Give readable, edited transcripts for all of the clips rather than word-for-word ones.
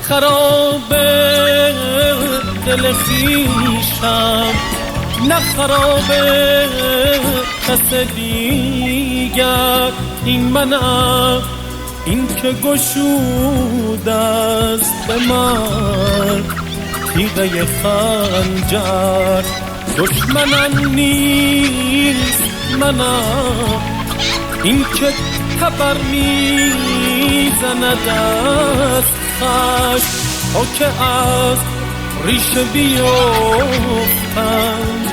خراب دل خویشم، نه خراب کس دیگر. این منم، این که گشود است به من تیغه خنجر. دشمنم نیست منم، این که تبر میزند از خشم. تا که از ریشه بیفتم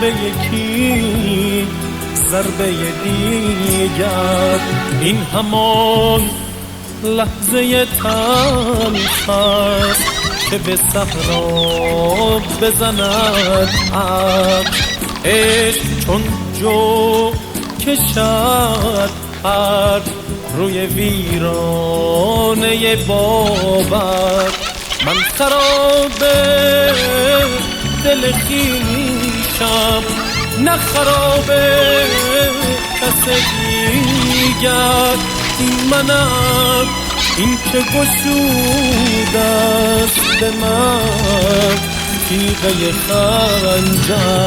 به یکی ضربه دیگر. این همان لحظه تلخ است که به صحرا بزند ابر. عشق چون جو کشد پر روی ویرانه باور. من خراب دل خویشم، نه خراب کس دیگر. این منم، این که گشود است به من تیغه خنجر.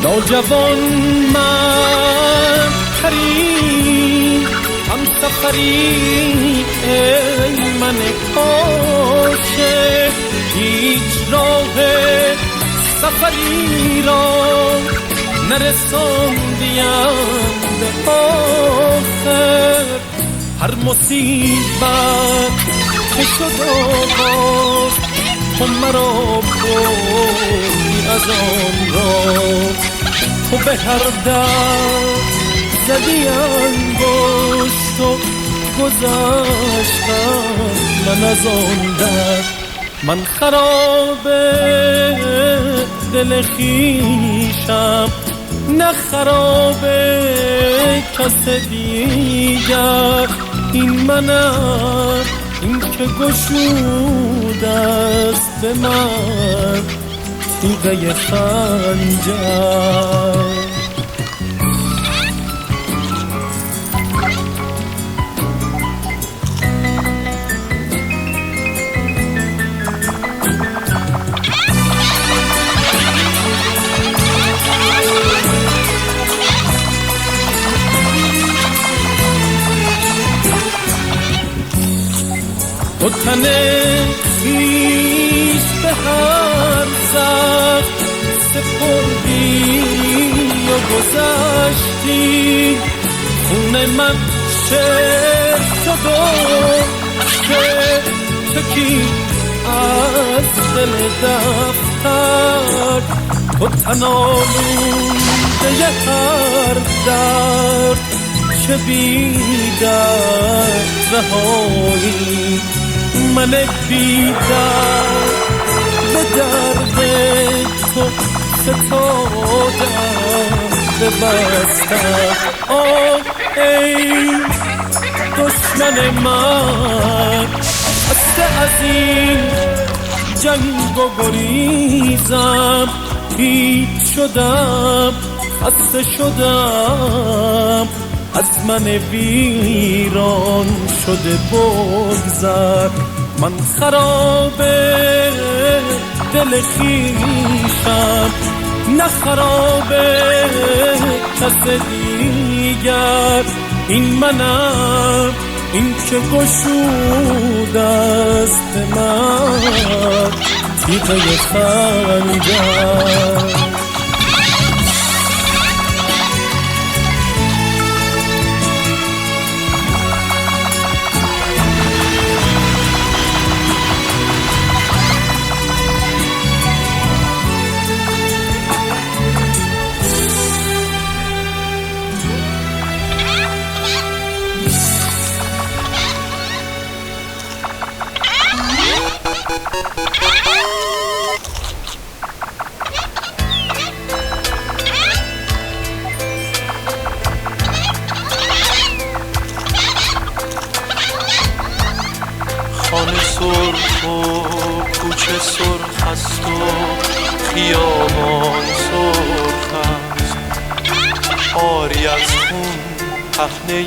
نوجوان من تری هم سفری، ای من کاشه هیچ راه سفری را نرساندیم به آخر. هر مصیبت که شد آغاز تو مرا بردی از آن را. تو به هر در زدی انگشت و گذشتم من از آن در. من خراب دل خویشم، نه خراب کس دیگر. این منم، این که گشود است به من تیغه خنجر. تو تن خویش به هر زخم سپردی و گذشتی. خون من شعر شد و که چکی از دل دفتر. تو تن آلوده هر درد چه بی درد رهایی. من بی درد به درد تو ستادم ببستم. آه ای دشمن من، خسته از این جنگ و گریزم. هیچ شدم، خسته شدم، از من ویران شده بگذر. من خراب دل خویشم، نه خراب کس دیگر. این منم، این که گشود است به من تیغه خنجر. کوچه سرخ است و خیابان سرخ است، آری از خون پهنه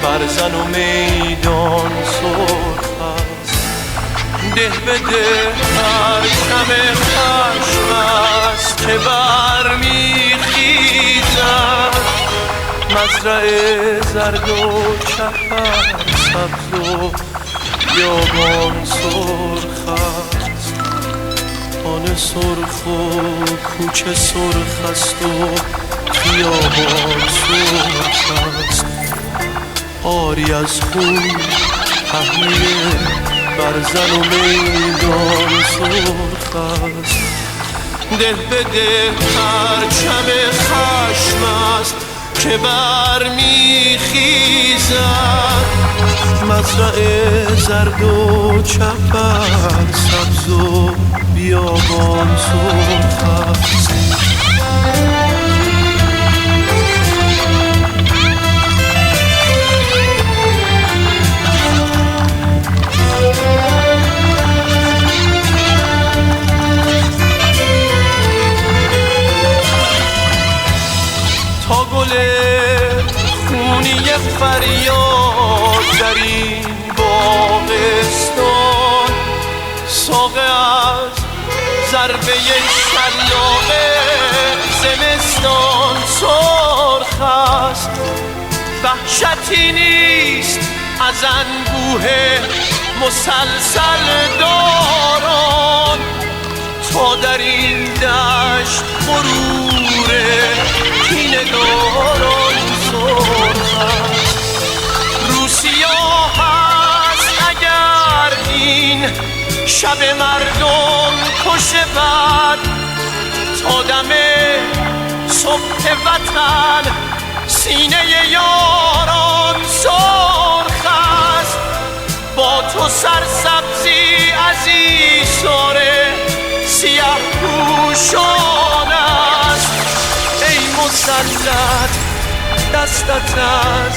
برزن و میدان سرخ است. ده به ده پرچم خشم است که برمیخیزد، مزرعه زرد و چپر سبز و بیابان سرخ است. خانه سرخ و کوچه سرخ است و خیابان سرخ است، آری از خون پهنه برزن و میدان سرخ است. ده به ده پرچم خشم است که برمیخیزد، مزرعه زرد و چپر سبز و بیابان سرخ است. تا گل خونی فریاد در این باغستان، ساقه از ضربه شلاق زمستان سرخ است. وحشتی نیست از انبوه مسلسل داران، تا در این دشت غرور کینه داران سرخ است. روسیاه هست اگر این شب مردم کشه بد، تا دم صبح وطن سینه یاران سرخ است. با تو سرسبزی عزیزان سیاه پوشان است، ای مسلط دستت از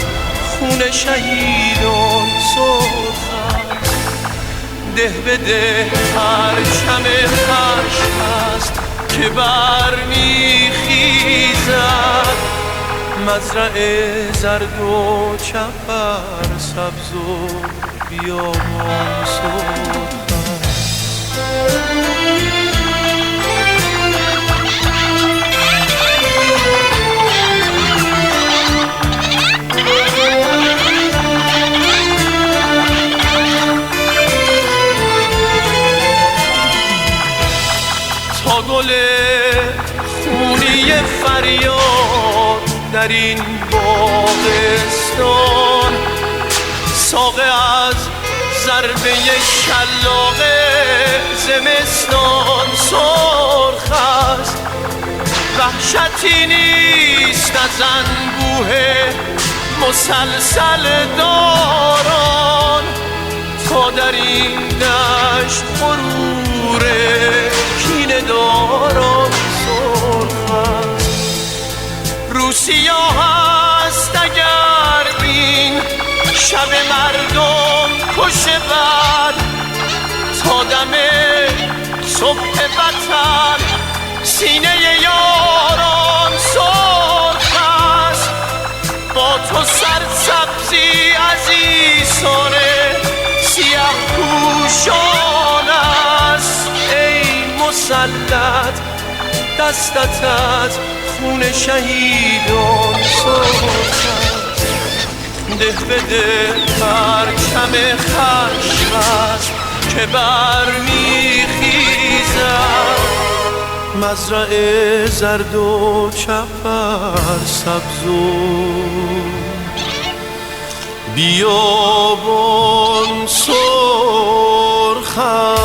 خون شهیدان سرخ است. ده به ده پرچم خشم است که برمیخیزد، مزرعه زرد و چپر سبز و بیابان سرخ تا گل خونی فریاد در این باغستان، ساقه از ضربه شلاق زمستان سرخ است. وحشتی نیست از انبوه مسلسل داران، تا در این دشت غرور کینه داران سرخ است. روسیاه هست اگر بین شب مردم کشه بد، تا دم صبح وطن سینه یاران سرخ است. با تو سرسبزی عزیزان سیاه پوشان است، ای مسلط دستت از خون شهیدان سرخ است. ده به ده پرچم خشم است که برمیخیزد، مزرعه زرد و چپر سبز و بیابان سرخ است.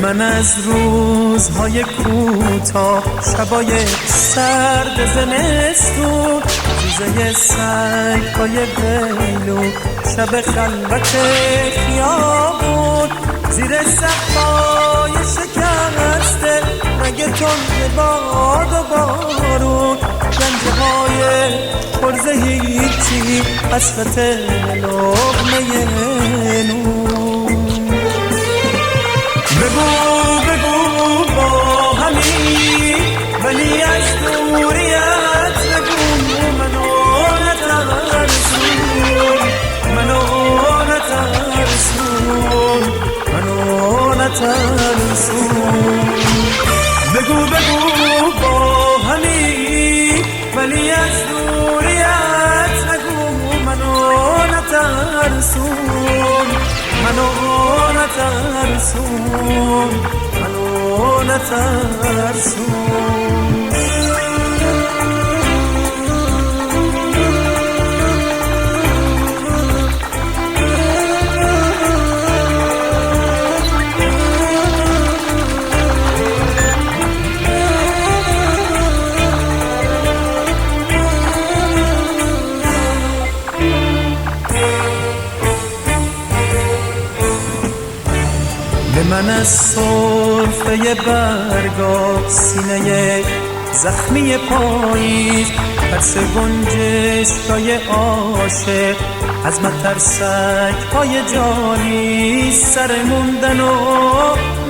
من از روزهای کوتاه، شبای سرد زمستون، روزه سنگ‌های بیلون، شب خلوت خیابون، زیر سقف‌های شکسته مگه تند باد و بارون، گنجه‌های پرز هیچی، حسرت لقمه نون. بگو با همی، ولی از دوریت بگو منو نترسون، منو نترسون، منو نترسون. بگو با همی، ولی از دوریت بگو منو نترسون، منو نترسون، منو نترسون. به من از سرفه برگا، سینه زخمی پاییز، ترس گنجشکای عاشق، از مترسک پای جانی، سر موندن و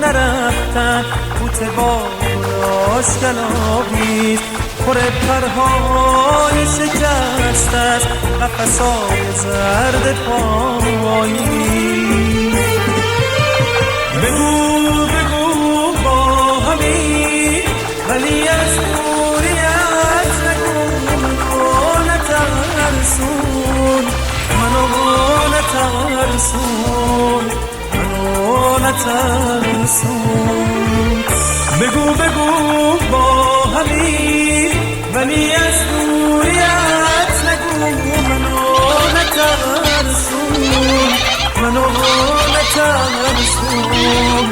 نرفتن، بوته باراش گلاویز، پر پرهای شکست است، قفسای زرد پایی. بگو با همی، ولی از دوریت نگو منو نترسون، منو نترسون، منو نترسون. بگو با همی، ولی از دوریت نگو منو نترسون، منو نترسون،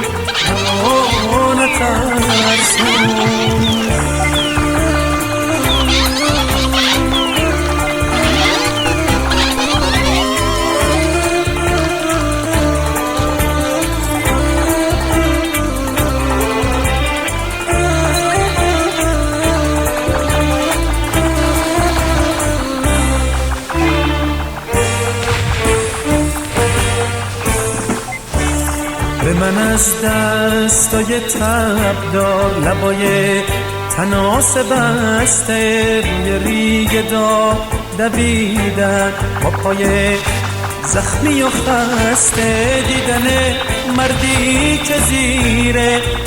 منو نترسون. به من از دستای تبدار، لبای تناس بسته، روی ریگ دار دویدن، با پای زخمی و خسته، دیدن مردی که زیر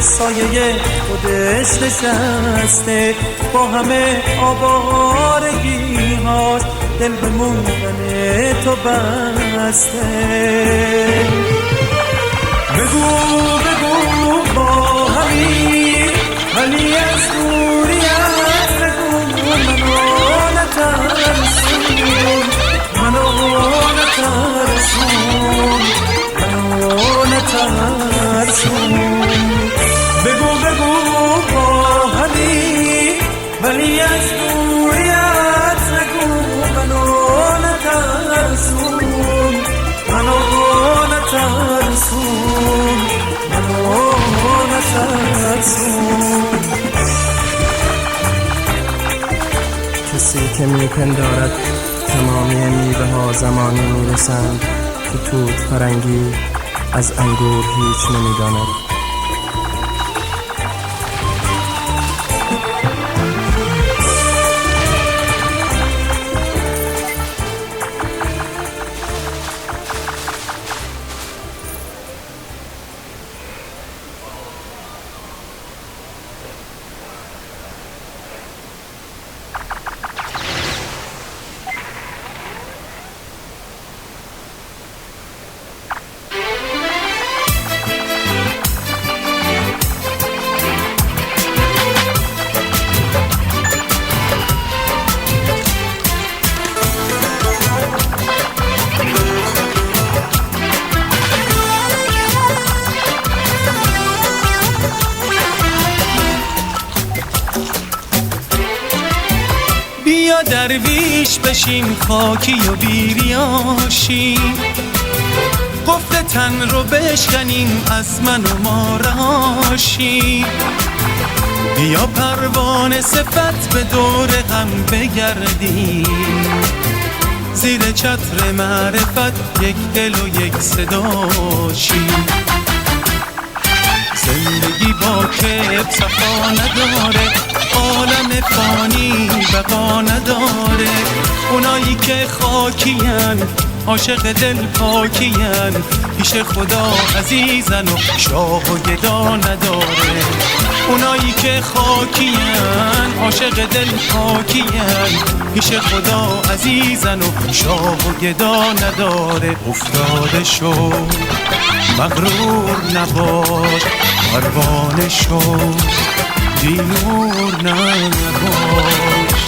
سایه خودش نشسته، با همه آوارگی‌هاش دل به موندن تو بسته. بگو با همی، ولی از دوریت بگو منو نترسون، منو نترسون، منو نترسون. بگو با همی، ولی از دوریت بگو منو نترسون، منو نترسون، منو نترسون. کسی که میپندارد تمامی میوه ها زمانی میرسند که توت فرنگی از انگور هیچ نمیداند. بیا درویش بشیم خاکی و بیریاشیم، قفل تن رو بشکنیم از من و ما رهاشیم. بیا پروانه صفت به دور غم بگردیم، زیر چتر معرفت یک دل و یک صداشیم. زندگی با کب صفا نداره، عالم فانی بقا نداره. اونایی که خاکین عاشق دل پاکین، پیش خدا عزیزن و شاه و گدا نداره. اونایی که خاکین عاشق دل پاکین، پیش خدا عزیزن و شاه و گدا نداره. افتاده شو مغرور نباش، پروانه شو بی‌نور نباش.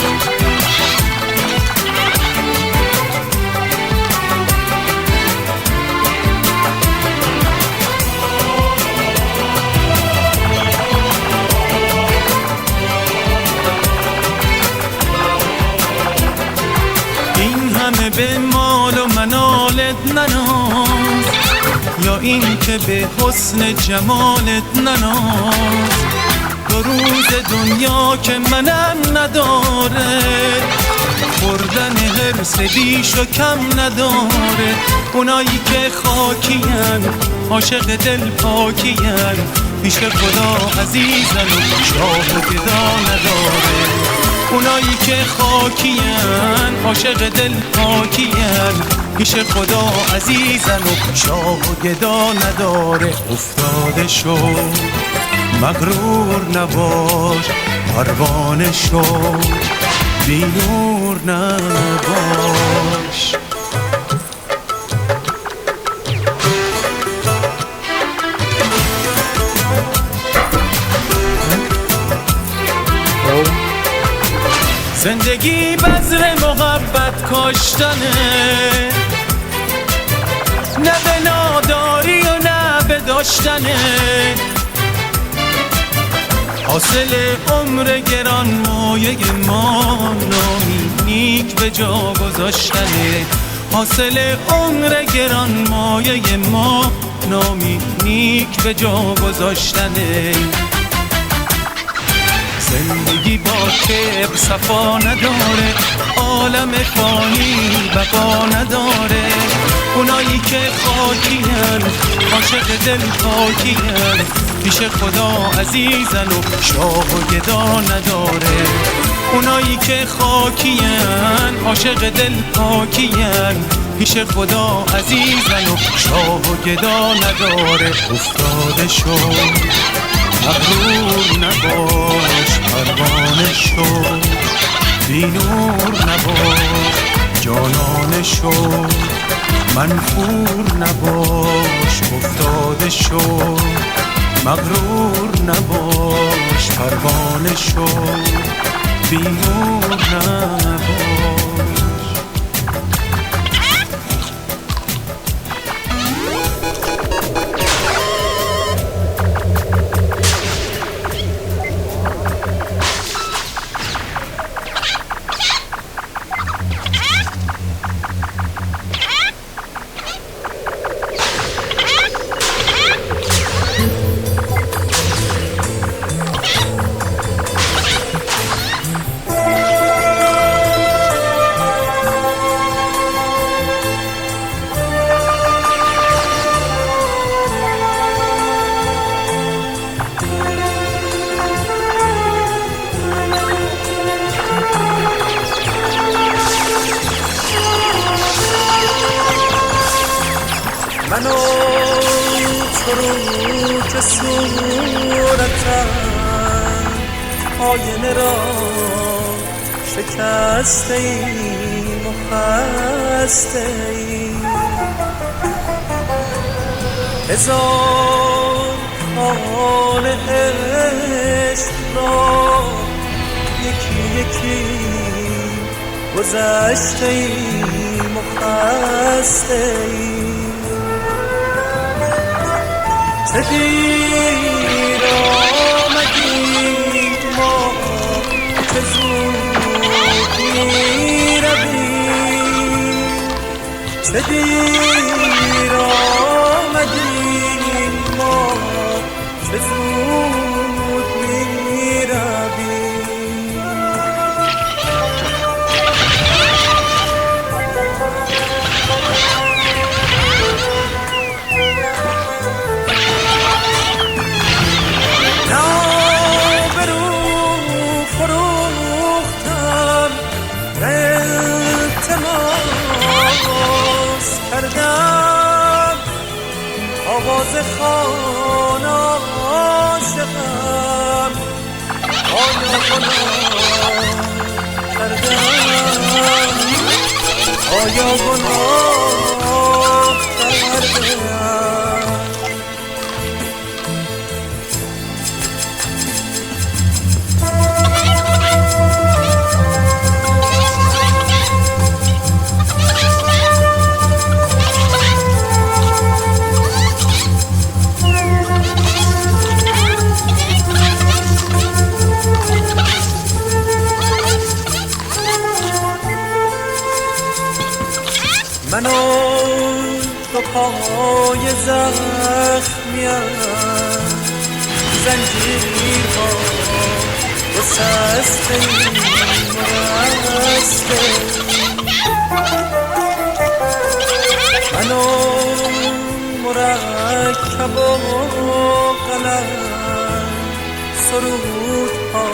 این همه به مال و منالت نناز، یا این که به حسن جمالت نناز. دو روز دنیا که منم نداره، خوردن حرص بیش و کم نداره. اونایی که خاکین عاشق دل پاکین، پیش خدا عزیزن و شاه و گدا نداره. اونایی که خاکین عاشق دل پاکین، پیش خدا عزیزن و شاه و گدا نداره. افتاده شو مغرور نباش، پروانه شو بی‌نور نباش. زندگی بذر محبت کاشتنه، نه به ناداری و نه به داشتنه. حاصل عمر گران مایه ما، نامی نیک به جا گذاشتنه. حاصل عمر گران مایه ما، نامی نیک به جا گذاشتنه. زندگی با کبر صفا نداره، عالم فانی بقا نداره. اونایی که خاکین عاشق دل پاکین، پیش خدا عزیزن و شاه و گدا نداره. اونایی که خاکین عاشق دل پاکین، پیش خدا عزیزن و شاه و گدا نداره. افتاده شو مغرور نباش، پروانه شو بی‌نور نباش. جانانه شو منفور نباش، افتاده شو مغرور نباش. پروانه شو بی‌نور نباش. من و تو رو که صورتم آینه را شکسته ایم و خسته ایم. هزار حال عشق را یکی یکی گذشته ایم و خسته ایم. چه دیر آمدیم ما، چه زود چه دیر آمدیم ما، چه زود می‌رویم. نابرو فروختم، التماس کردم، آواز خوان عاشقم، آیا گناه کردم، آیا گناه کردم. من و تو پای زخمیم، زنجیرها گسسته‌ایم رسته‌ایم. من و مرکب و قلم، سرودها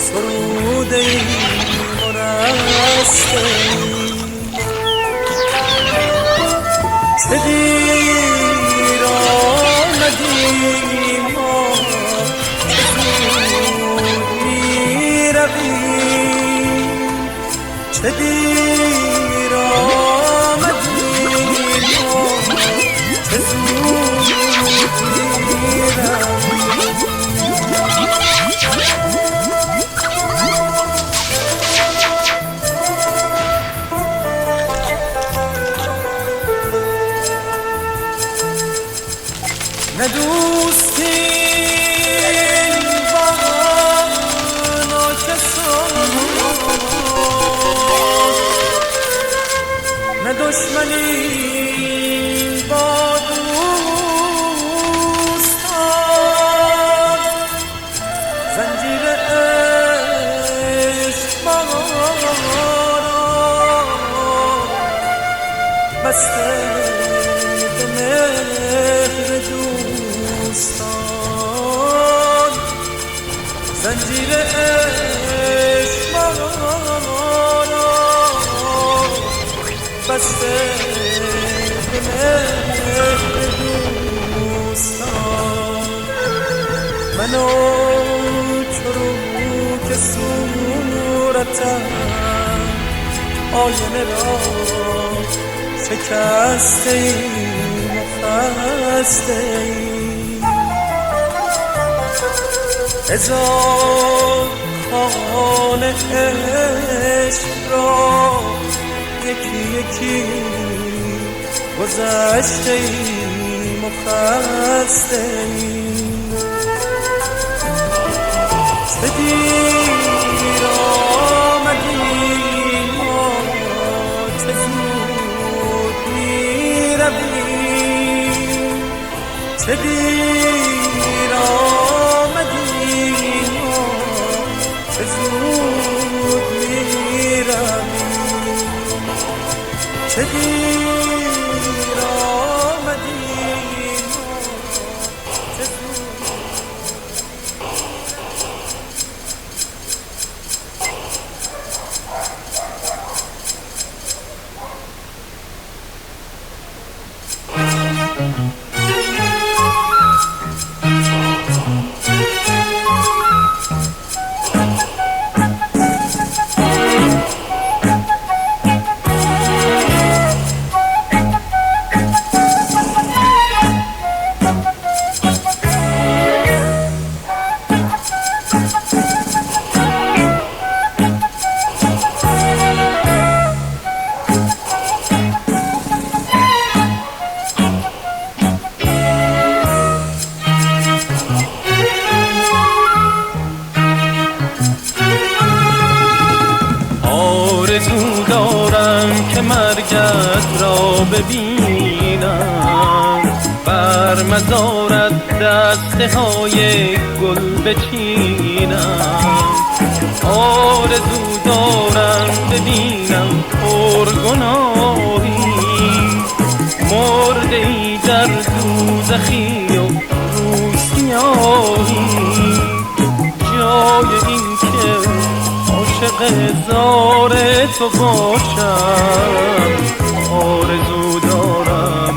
سروده‌ایم رسته‌ایم. چه دیر آمدیم ما، چه زود می‌رویم. چه دیر آمدیم ما، چه زود می‌رویم. نه دوستی با ناکسان، نه دشمنی با دوستان. زنجیر عشق ما را بسته به مهر دوستان. زنجیر عشق ما را بسته به مهر دوستان. من و چروک صورتم، آینه را شکسته‌ایم و خسته‌ایم. هزار خانه عشق را یکی یکی گذشته‌ایم و خسته‌ایم. چه دیر آمدیم ما، چه زود می‌رویم. چه دیر آمدیم ما، چه زود می‌رویم. چه دیر آمدیم ما، چه زود. آرزو دارم که مرگت را ببینم، بر مزارت دسته های گل بچینم. آرزو دارم ببینم پرگناهی مرده ای در دوزخی و روسیاهی، جای این که عاشق زار تو باشم. آرزو دارم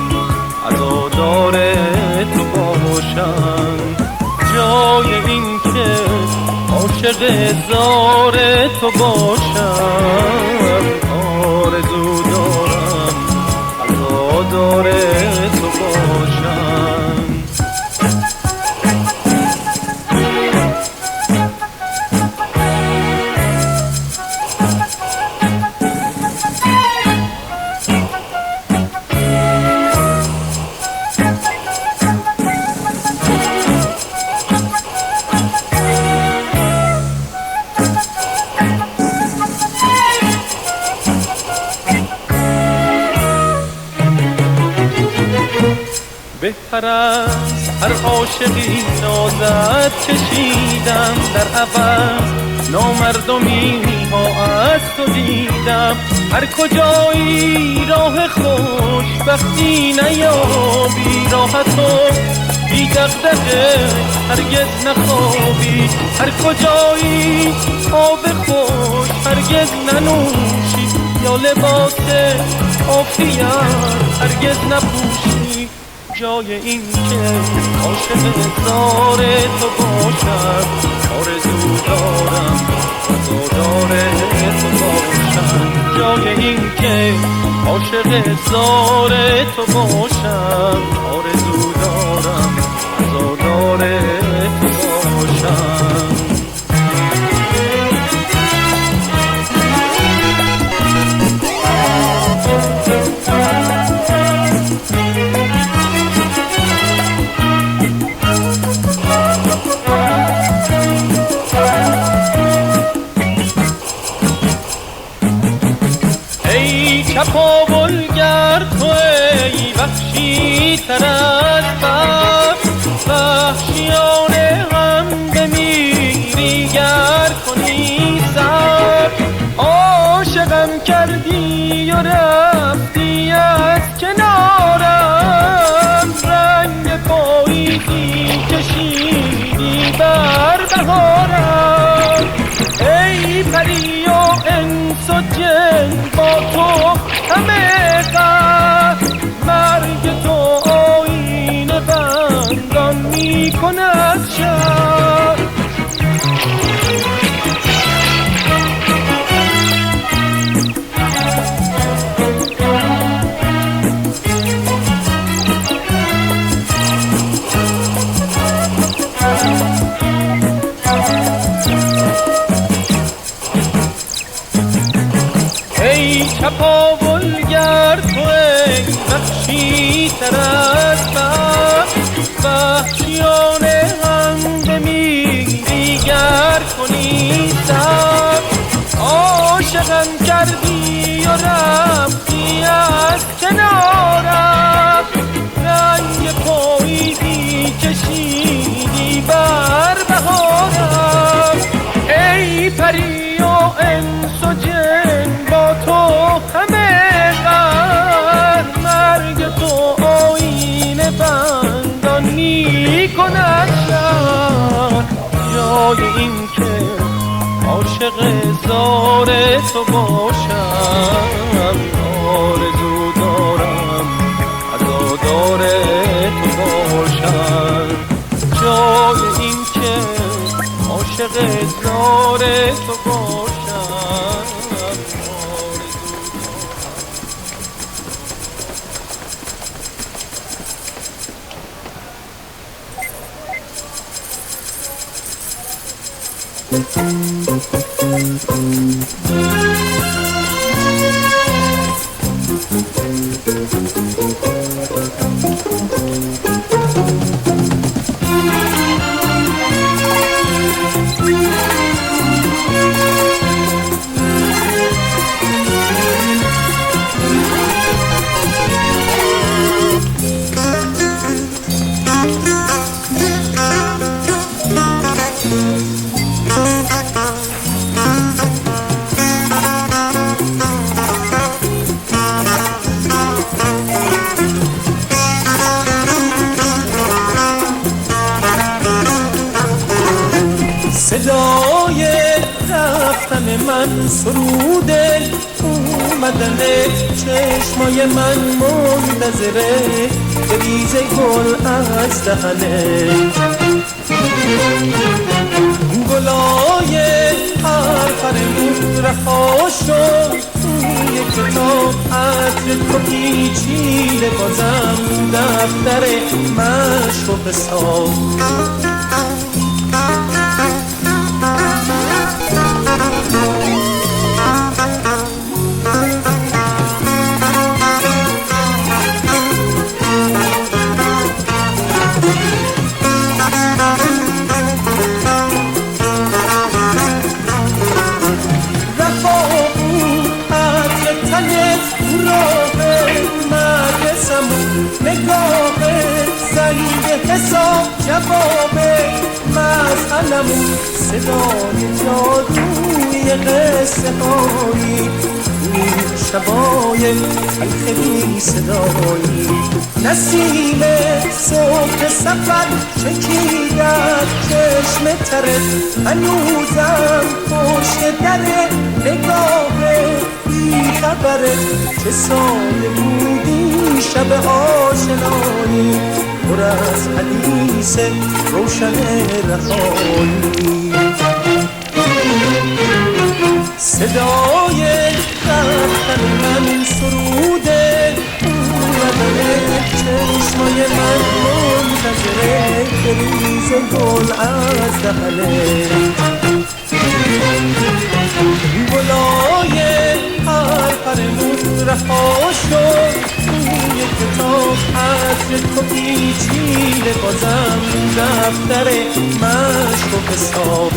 عزادار تو باشم، جای این که عاشق زار تو باشم. آرزو دارم عزادار تو باشم. بهتر از هر عاشقی نازت چشیدم، در عوض نامردمی ها از تو دیدم. هر کجایی راه خوشبختی نیابی، راه تو بی دغدغه هرگز نخوابی. هر کجایی آب خوش هرگز ننوشی، یا لباس عافیت هرگز نپوشی، جای این که عاشق زار تو باشم. آرزو دارم عزادار تو باشم، جای این که عاشق زار تو باشم. آرزو دارم عزادار تو باشم. چپاولگر تو ای وحشی تر از بر، وحشیانه هم بمیری گر کنی سر. عاشقم کردی و رفتی از کنارم، رنگ پاییزی کشیدی بر بهارم. ای پری و انس و جن با تو همه قد، مرگ تو آیین بندان می کند شب. ای چپاولگر تو ای وحشی تر از بر، وحشیانه هم بمیری گر کنی سر. عاشقم کردی و رفتی از کنارم، رنگ پاییزی کشیدی بر بهارم. ای پری و انس و جن با تو همه قد، مرگ تو آیین بندان می کند شب. جای این که عاشق زار تو باشم. آرزو دارم عزادار تو باشم، جای این که عاشق زار تو باشم. من سروده اومدن چشمای من منتظره بریز گل از دهنه گلای پرپرمون رها شد توی کتاب عطر تو پیچیده بازم دفتر مشق و حساب حساب جواب مسئلمون صدای جادوی قصه هایی این شبای تلخ بی صدایی نسیم صبح سفر چکیدت چشم تره هنوزم پشت در نگاه بی خبره چه ساله بودی شب آشنایی پر از حدیث روشن رهایی صدای رفتن من سروده اومدن چشمای من منتظره بریز گل از دهنه گلای پرپرمون رها شد توی کتاب عطر تو پیچیده بازم دفتر مشق و حساب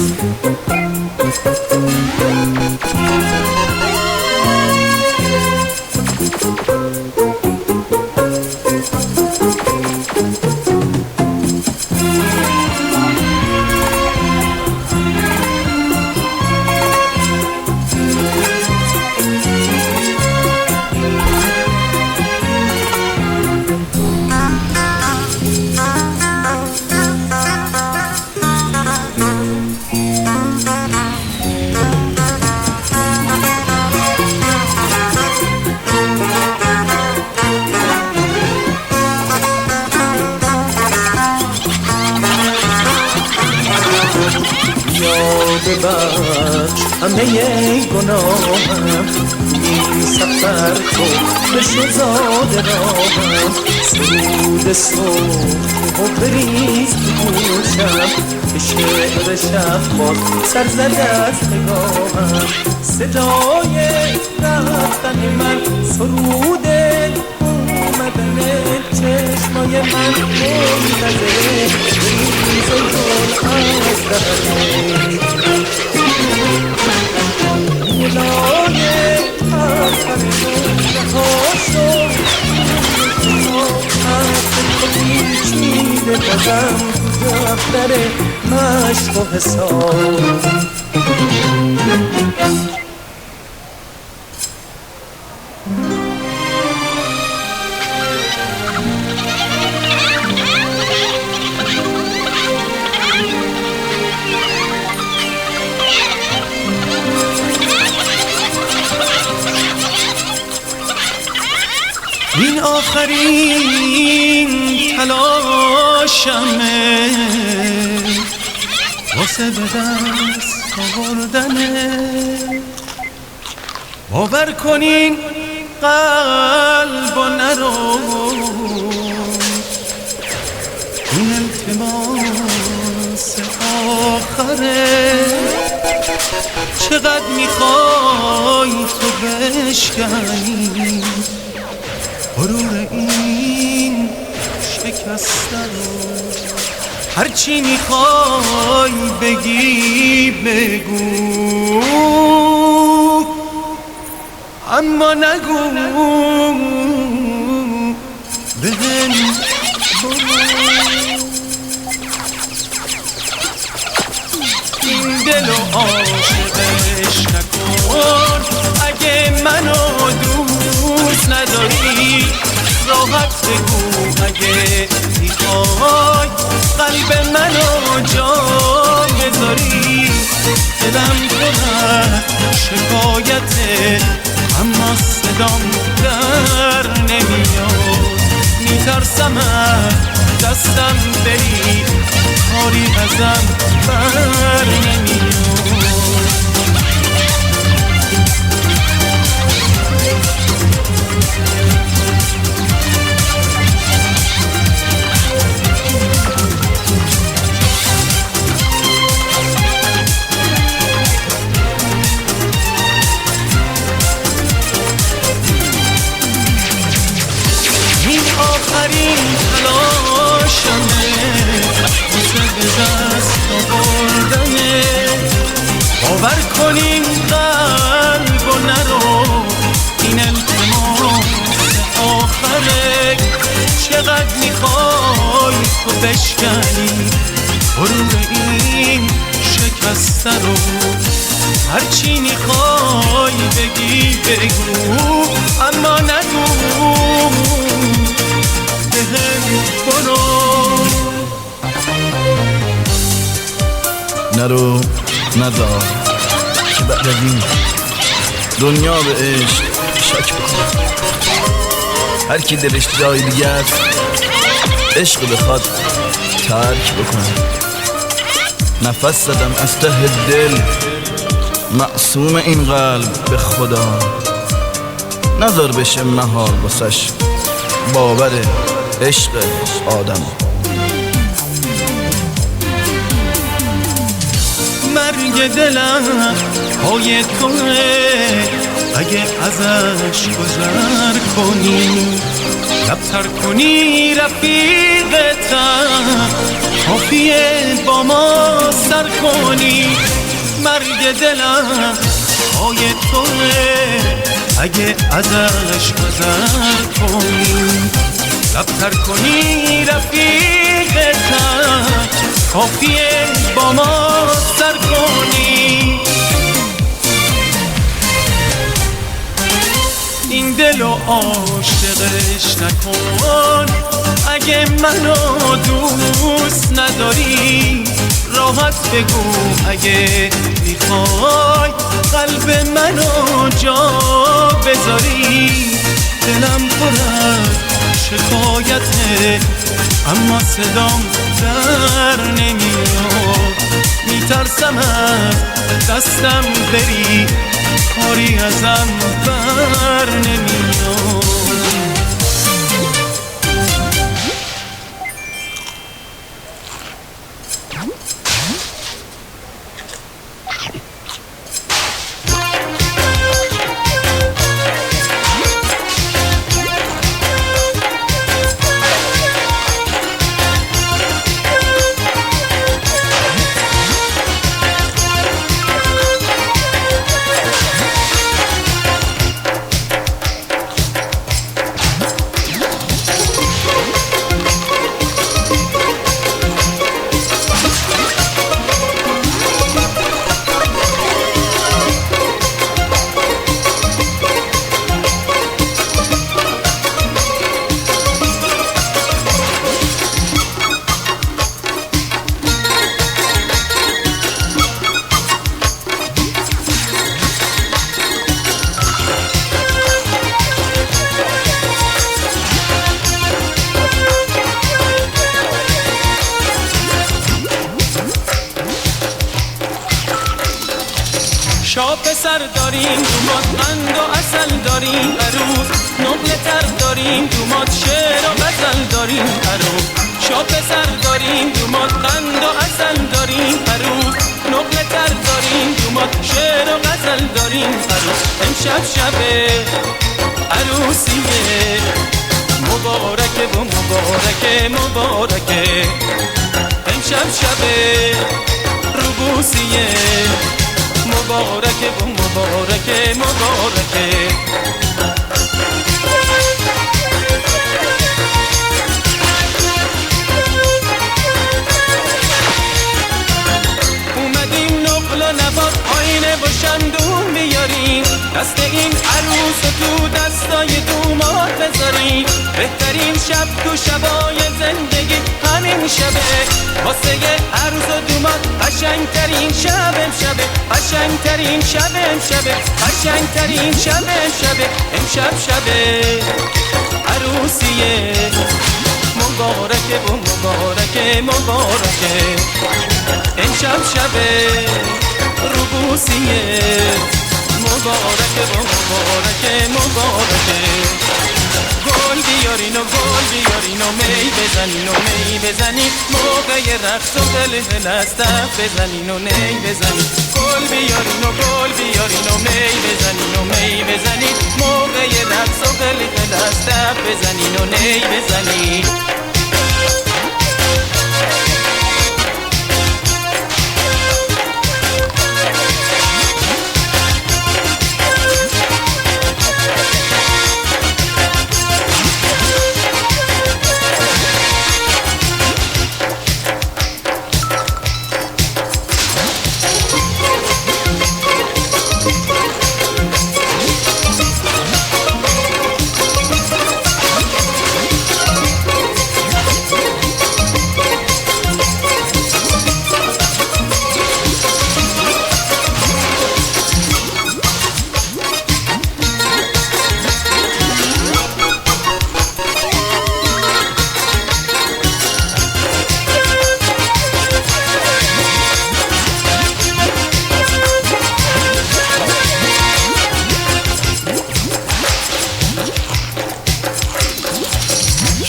ببخش همه گناهم این سفر تو بشو زاده راهم سرود صبح و بریز بگوشم به شعر شب باز سر زده از نگاهم صدای رفتن من سروده اومدن چشمای من منتظره بریز و گل از دهنه گلای پرپرمون رها شد عطر تو پیچیده بازم دفتر مشق و حساب این آخرین تلاشمه واسه به دست آوردنه باور کنین قلب و نرو این التماس آخره چقدر میخوای تو بشکنی غرور این شکسته رو هرچی میخوای بگی بگو اما نگو بهم این دلو عاشقش نکن اگه منو دوست نداری راحت بگو اگه میخوای قلب منو جا بذاری دلم پر از شکایته، اما صدام در نمیاد. میترسم از دستم بری، کاری ازم بر نمیاد. آخرین تلاشمه واسه به دست آوردنه. باور کنین قلب و نرو، این التماس آخره. چقدر میخوای تو بشکنی غرور این شکسته رو؟ هرچی میخوای بگی بگو، اما نگو نرو نذار که بعد از این دنیا به عشق شک بکنه. هر کی دلش جای دیگه است عشق بخواد ترک بکنه. نفس زدم از ته دل، معصوم این قلب به خدا. نذار بشه محال واسش باور عشق آدم. مرگ دلم پای توه، اگه ازش گذر کنی لبتر کنی رفیقتم، کافیه با ما سر کنی. مرگ دلم پای توه، اگه ازش گذر کنی لبتر کنی رفیقتم، کافیه با ما سر کنی. این دل و عاشقش نکن، اگه منو دوست نداری راحت بگو. اگه میخوای قلب منو جا بذاری، دلم پر از شکایته، اما صدام در نمیاد. میترسم از دستم بری، کاری ازم بر نمیاد. پسر داریم دومات قند و اصل داریم عروس، نقل تر داریم دومات شعر و غزل داریم عروس. شا پسر داریم دومات قند و اصل داریم عروس، نقل تر داریم دومات شعر و غزل داریم عروس. امشب شب عروسیه، مبارکه و مبارکه مبارکه. امشب شب روبوسیه، مبارکه و مبارکه مبارکه. اومدیم نقل و نبات آینه و شمدون بیاریم، دست این عروس تو دستای دومات بذاریم. بهترین شب تو شبای زندگی همین شبه واسه عروس و دومات قشنگترین شب امشبه قشنگترین شب امشبه قشنگترین شب امشبه امشب شبه عروسیه مبارکه و مبارکه مبارکه امشب شبه روبوسیه مبارکه و مبارکه مبارکه گل بیارین و گل بیارین و می بزنین و می بزنین موقع رقص و هل از دف بزنین و نی بزنین گل بیارین و گل بیارین و می بزنین و می بزنین موقع رقص و هل از دف بزنین و نی بزنین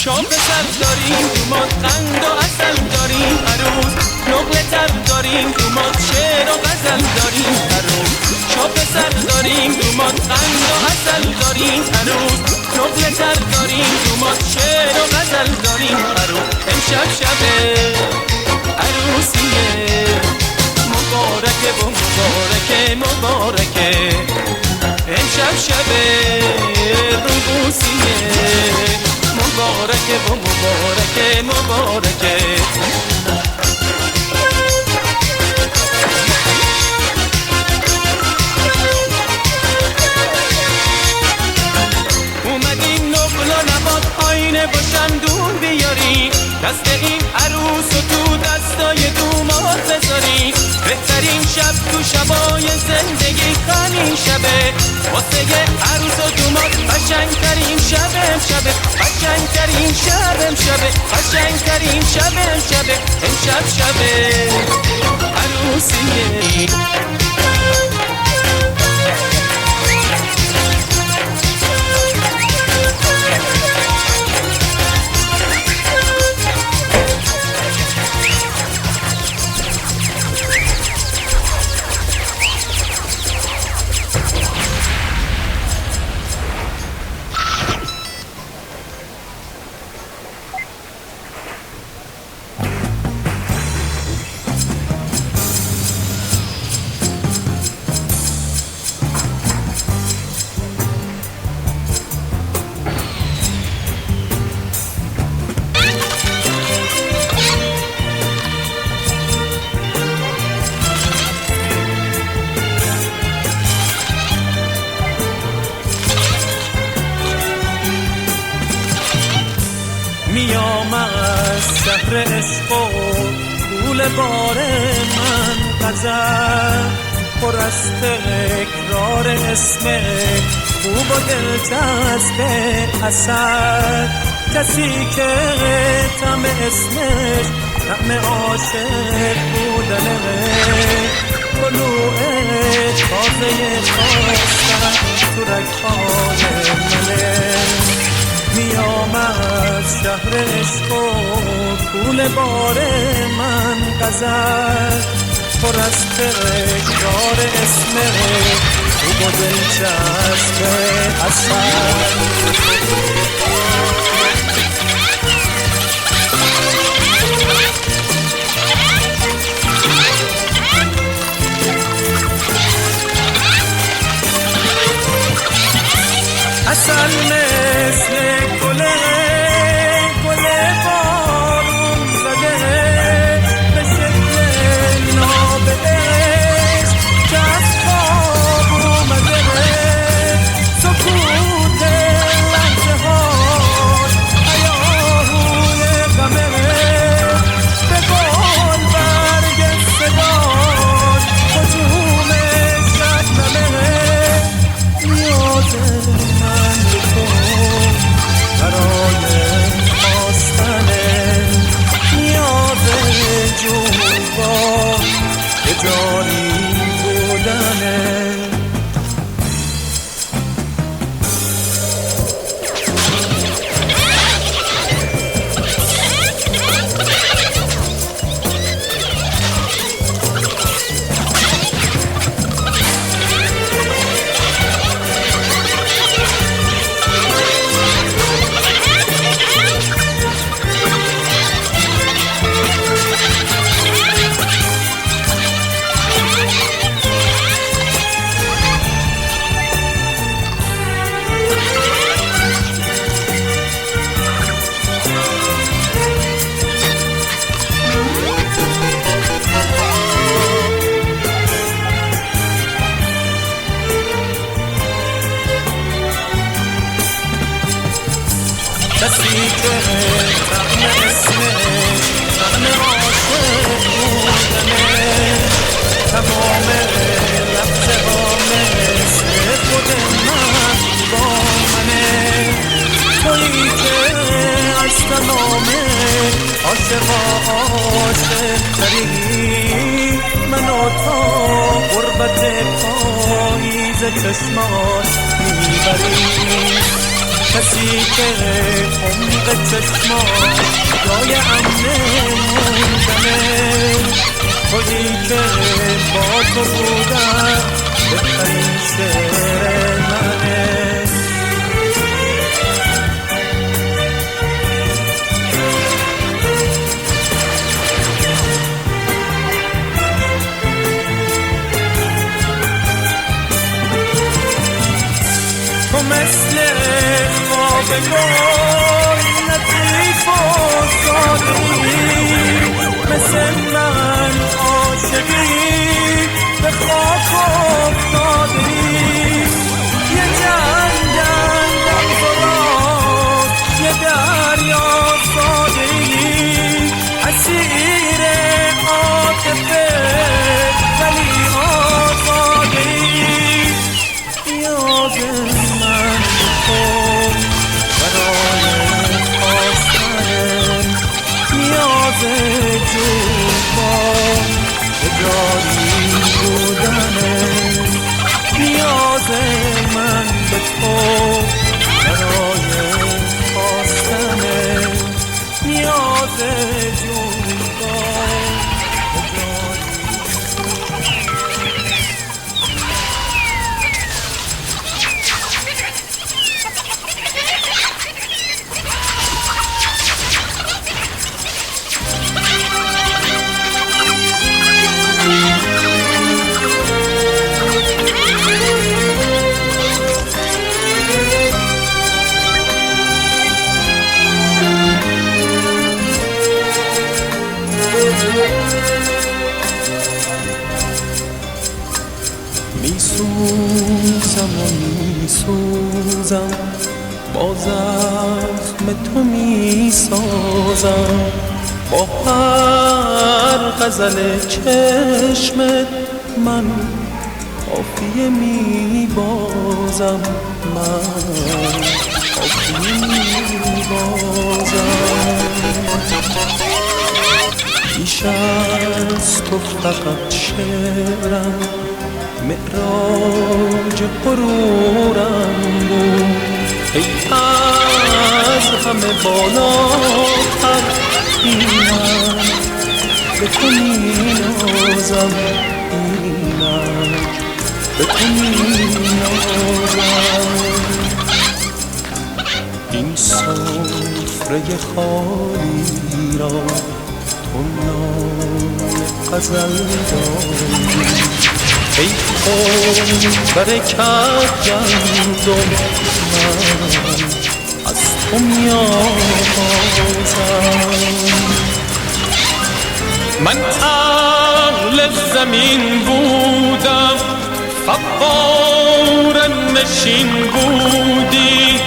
شام سر داریم دومات قند و اصل داریم عروس نقل تر داریم دومات شعر و غزل داریم عروس شام سر داریم دومات قند و اصل داریم عروس نقل تر داریم دومات شعر و غزل داریم عروس امشب شبه عروسیه مبارکه و مبارکه مبارکه امشب شبه روبوسیه مبارکه و مبارکه مبارکه اومدیم نقل و نبات آینه با شمدون بیاریم دست این عروس و تو دستای دومات بذاریم بهترین شب تو شبای زندگی همین شبه واسه عروس و دومات قشنگترین شب امشبه قشنگترین شب امشبه قشنگترین شب امشبه امشب شبه عروسیه میام از شهر عشق و طول بار من غزل پر از تکرار اسمت خوب و دلجذب اثر کسی که طعم اسمش طعم عاشق بودنه طلوع تازه خواستن تو رگ‌های منه میام از شهر عشق و طول بار من غزل پر از تکرار اسمت خوب و دلچسب اثر اصل مثل گل بارون زده به شکل نابدهش که از خواب اومده سکوت لحظه ها حیات من به تو برای خواستنه نیاز جون با به جانی بودنه کسی که طعم اسمش طعم عاشق بودنه تمام لحظه ها مثل خود من با منه تویی که از تمام عاشقا عاشق تری منو تا غربت پاییز چشمات میبری کسی که عمق چشمان جای امن موندنه تویی که با تو بودن بهترین شعر منه تو مثل خواب گل لطیف و ساده‌ای مثل من عاشقی به خاک افتاده‌ای یه جنگل در زراد یه دریا ساده‌ای اسیر عاطفه ولی آزاده‌ای نیاز من تو برای خواستنم نیاز جون با به جاری بودنم نیاز من به تو برای خواستنم نیاز جون با به جاری میسوزم و میسوزم با زخم تو میسازم با هر غزل چشمت من قافیه میبازم من قافیه میبازم بیش از تو فقط شعرم معراج غرورم بود ای از همه بالاتر اینم به تو مینازم اینم به تو مینازم این سفره خالی را تو نام غزل داری ای خون برکت گندم من از تو میازم من اهل زمین بودم فقار نشین بودی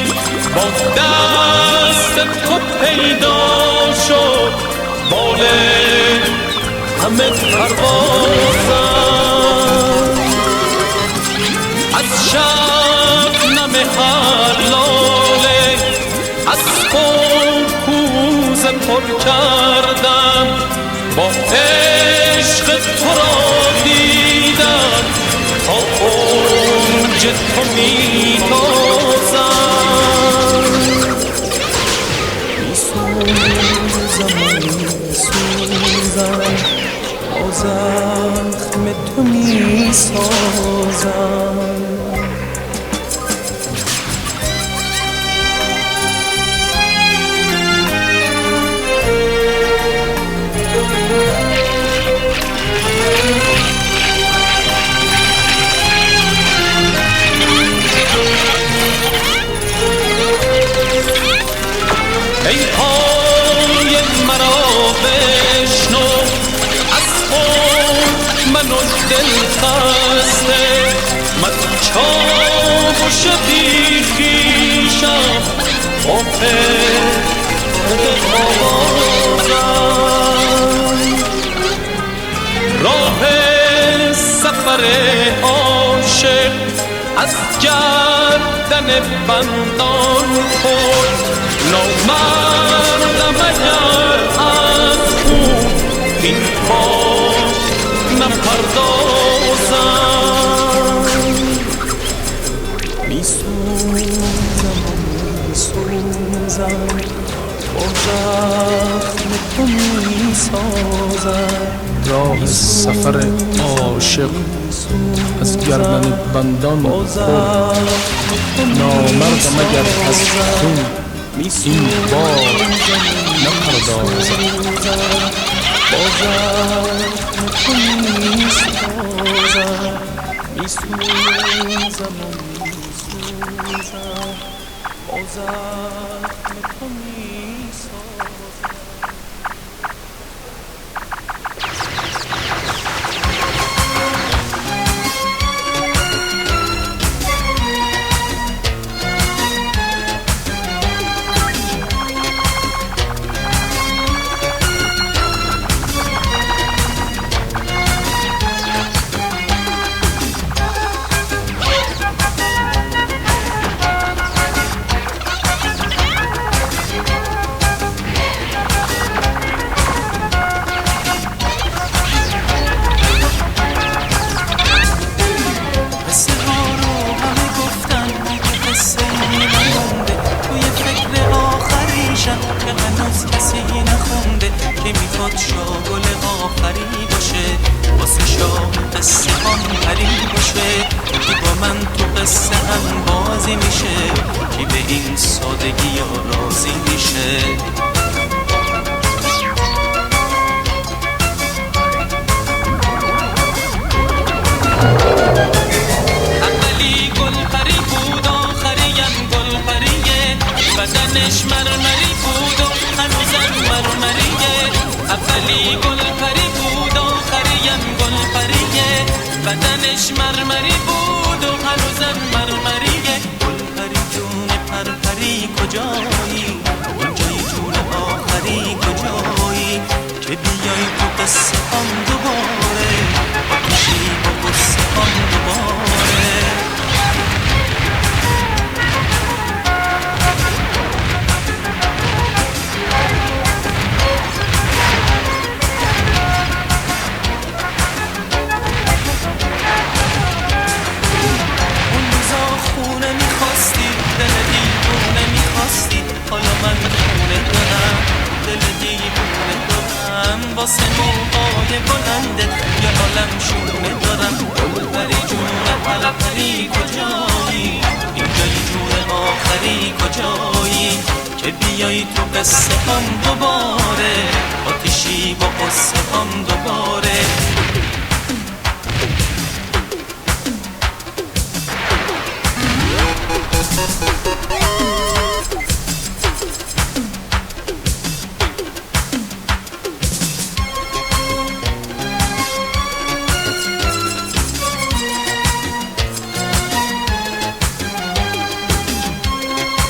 با دست تو پیدا شد بال همه پروازم از شبنم پر کردم با عشق تو را دیدم تا اوج تو می تازم می سوزم با زخم تو می سازم ای پای مرا بشنو از خود من و دل خسته من چاوش بی خویشم راه سفر عاشق از گردن بندان خود نامردم اگر از خون این پا نپردازم می سوزم با زخم تو می سازم راه سفر عاشق از گردن بندان خود نامردم اگر از خون این بار نپردازم با زخم تو می سازم می سوزم با زخم تو می سازم شاگل آخری باشه واسه شاه قصه هم پری باشه کی با من تو قصه هم بازی میشه کی به این سادگی ها راضی میشه اولی گل پری بود آخریم گل پریه بدنش مرمری بود و هنوزم مرمریه اولی گل پری بود آخریم گل پریه بدنش مرمری بود و هنوزم مرمریه گل پری جون پرپری کجایی اونجای جون آخری کجایی که بیای تو قصه هم دوباره بکشی با قصه هم دوباره حالا من خونه دارم دل دیوونه دارم واسه موهای بلنده یه عالم شونه دارم گل پری جون پرپری کجایی اینجای جون آخری کجایی که بیایی تو قصه هم دوباره آتیشی با قصه هم دوباره